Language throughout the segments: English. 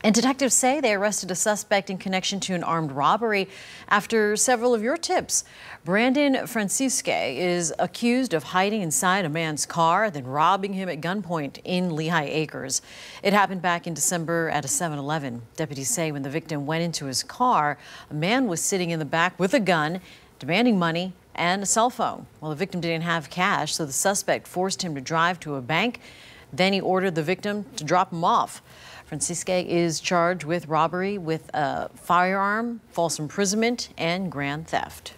And detectives say they arrested a suspect in connection to an armed robbery after several of your tips. Brandon Francisque is accused of hiding inside a man's car, then robbing him at gunpoint in Lehigh Acres. It happened back in December at a 7-Eleven. Deputies say when the victim went into his car, a man was sitting in the back with a gun, demanding money and a cell phone. Well, the victim didn't have cash, so the suspect forced him to drive to a bank. Then he ordered the victim to drop him off. Francisque is charged with robbery with a firearm, false imprisonment, and grand theft.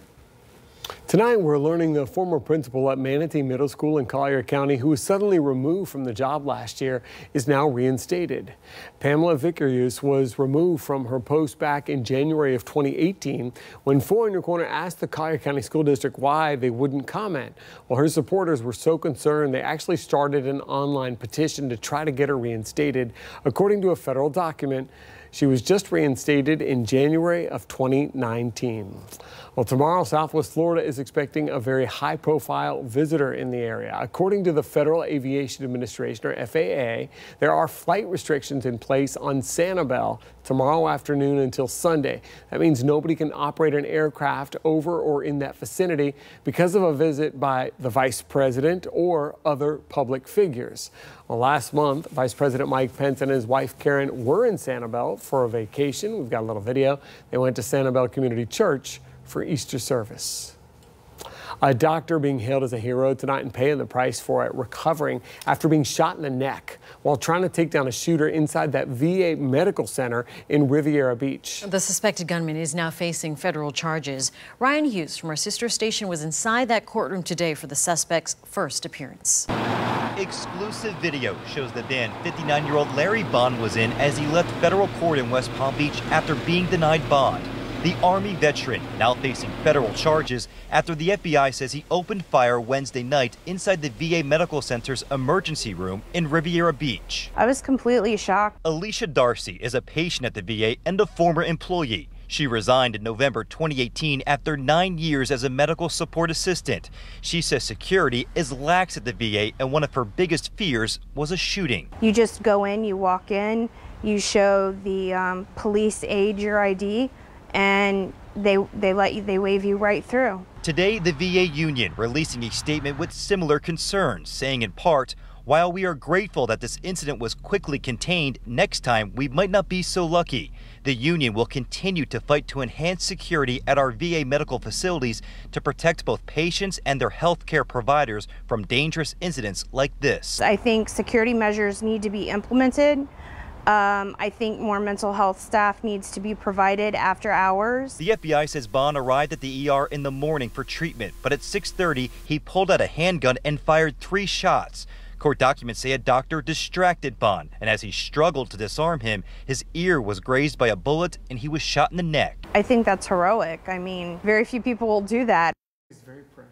Tonight, we're learning the former principal at Manatee Middle School in Collier County, who was suddenly removed from the job last year, is now reinstated. Pamela Vicarius was removed from her post back in January of 2018 when Four in Your Corner asked the Collier County School District why they wouldn't comment. Well, her supporters were so concerned they actually started an online petition to try to get her reinstated. According to a federal document, she was just reinstated in January of 2019. Well, tomorrow, Southwest Florida is expecting a very high-profile visitor in the area. According to the Federal Aviation Administration, or FAA, there are flight restrictions in place on Sanibel tomorrow afternoon until Sunday. That means nobody can operate an aircraft over or in that vicinity because of a visit by the vice president or other public figures. Well, last month, Vice President Mike Pence and his wife Karen were in Sanibel for a vacation. We've got a little video. They went to Sanibel Community Church for Easter service. A doctor being hailed as a hero tonight and paying the price for it, recovering after being shot in the neck while trying to take down a shooter inside that VA medical center in Riviera Beach. The suspected gunman is now facing federal charges. Ryan Hughes from our sister station was inside that courtroom today for the suspect's first appearance. Exclusive video shows the van 59-year-old Larry Bond was in as he left federal court in West Palm Beach after being denied bond. The Army veteran now facing federal charges after the FBI says he opened fire Wednesday night inside the VA Medical Center's emergency room in Riviera Beach. I was completely shocked. Alicia Darcy is a patient at the VA and a former employee. She resigned in November 2018 after 9 years as a medical support assistant. She says security is lax at the VA and one of her biggest fears was a shooting. You just go in, you walk in, you show the police aide your ID, and they wave you right through. Today, the VA union releasing a statement with similar concerns, saying in part, while we are grateful that this incident was quickly contained, next time we might not be so lucky. The union will continue to fight to enhance security at our VA medical facilities to protect both patients and their health care providers from dangerous incidents like this. I think security measures need to be implemented. I think more mental health staff needs to be provided after hours. The FBI says Bond arrived at the ER in the morning for treatment, but at 6:30, he pulled out a handgun and fired 3 shots. Court documents say a doctor distracted Bond, and as he struggled to disarm him, his ear was grazed by a bullet and he was shot in the neck. I think that's heroic. I mean, very few people will do that. It's very precious.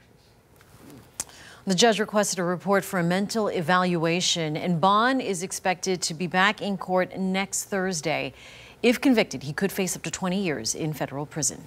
The judge requested a report for a mental evaluation, and Bond is expected to be back in court next Thursday. If convicted, he could face up to 20 years in federal prison.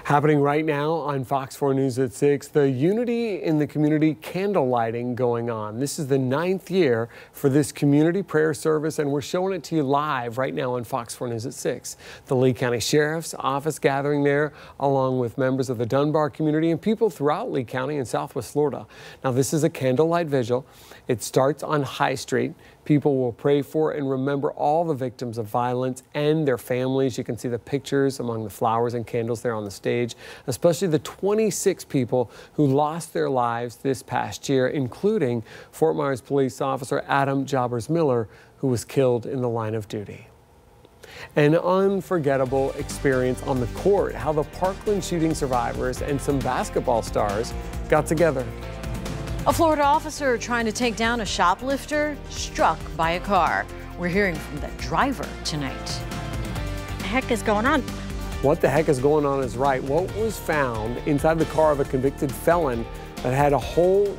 Happening right now on Fox 4 News at 6, the Unity in the Community candle lighting going on. This is the 9th year for this community prayer service, and we're showing it to you live right now on Fox 4 News at 6. The Lee County Sheriff's Office gathering there, along with members of the Dunbar community and people throughout Lee County and Southwest Florida. Now, this is a candlelight vigil. It starts on High Street. People will pray for and remember all the victims of violence and their families. You can see the pictures among the flowers and candles there on the stage, especially the 26 people who lost their lives this past year, including Fort Myers police officer Adam Jobbers Miller, who was killed in the line of duty. An unforgettable experience on the court, how the Parkland shooting survivors and some basketball stars got together. A Florida officer trying to take down a shoplifter struck by a car. We're hearing from the driver tonight. What the heck is going on? What the heck is going on is right. What was found inside the car of a convicted felon that had a whole